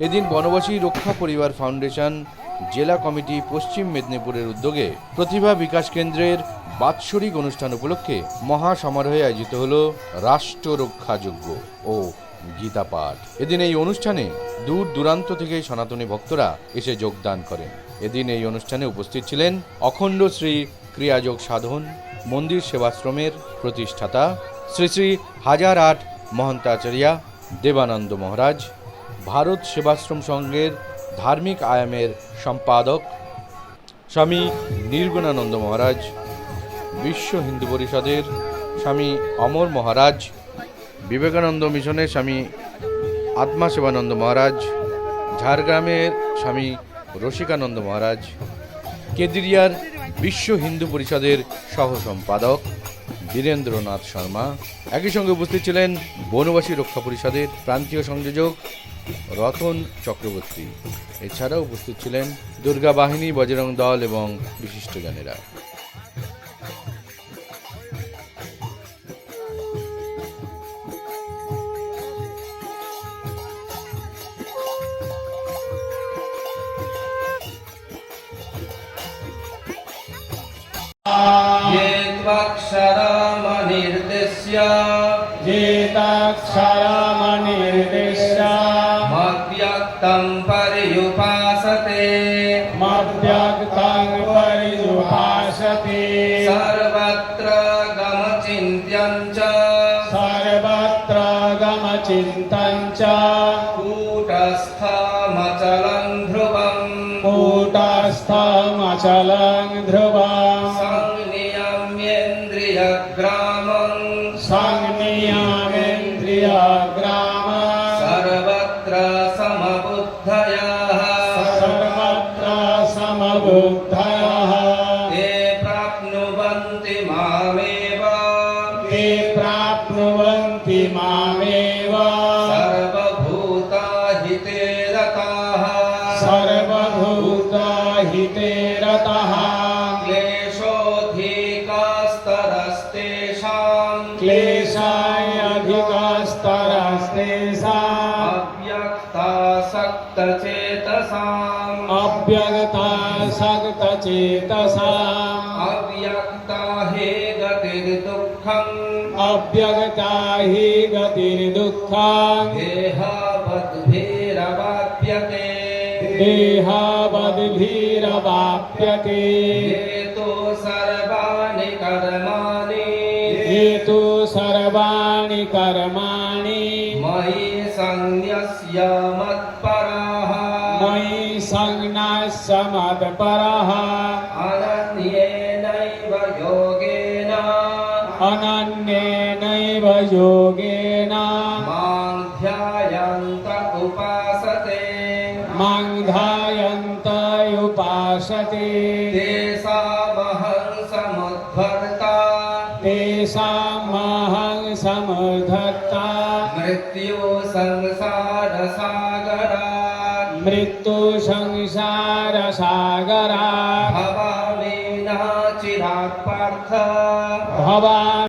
এদিন বনবাসী রক্ষা পরিবার ফাউন্ডেশন জেলা কমিটি পশ্চিম মেদিনীপুরের উদ্যোগে প্রতিভা বিকাশ কেন্দ্রের বাৎসরিক অনুষ্ঠান উপলক্ষে মহা সমারোহে আয়োজিত হল রাষ্ট্র রক্ষা যজ্ঞ ও গীতা পাঠ। এদিন এই অনুষ্ঠানে দূর দূরান্ত থেকে সনাতনী ভক্তরা এসে যোগদান করেন। এদিন এই অনুষ্ঠানে উপস্থিত ছিলেন অখণ্ড শ্রী ক্রিয়াযোগ সাধন মন্দির সেবাশ্রমের প্রতিষ্ঠাতা শ্রী শ্রী হাজার আট মহন্তাচার্য দেবানন্দ মহারাজ, ভারত সেবাশ্রম সংঘের ধার্মিক আয়ামের সম্পাদক স্বামী নির্গুণানন্দ মহারাজ, বিশ্ব হিন্দু পরিষদের স্বামী অমর মহারাজ, বিবেকানন্দ মিশনের স্বামী আত্মা সেবানন্দ মহারাজ, ঝাড়গ্রামের স্বামী রসিকানন্দ মহারাজ, কেদিরিয়ার বিশ্ব হিন্দু পরিষদের সহ সম্পাদক বীরেন্দ্রনাথ শর্মা। একই সঙ্গে উপস্থিত ছিলেন বনবাসী রক্ষা পরিষদের প্রান্তীয় সংযোজক রতন চক্রবর্তী। এছাড়াও উপস্থিত ছিলেন দুর্গা বাহিনী, বজরং দল এবং বিশিষ্টজনেরা। येताक्षरमनिर्दिश्य मव्यक्तं पर्युपासते सर्वत्र गमचिन्त्यं च कूटस्थमचलं ध्रुवम् संनियमेन्द्रियग्रामं सर्वत्र समबुद्धयः ते प्राप्नुवन्ति मामेव सर्वभूताहिते रताः अव्यक्तासक्तचेतसाम् अव्यक्ता हि गतिर्दुःखम् देहावद्भिरवाप्यते हेतु सर्वाणि कर्माणि मयि संन्यस्य मत्परः अनन्येनैव योगेन मां ध्यायन्त उपासते तेषामहं समुद्धर्ता मृत्यु संसारसागरात् भवामि न चिरात् पार्थ।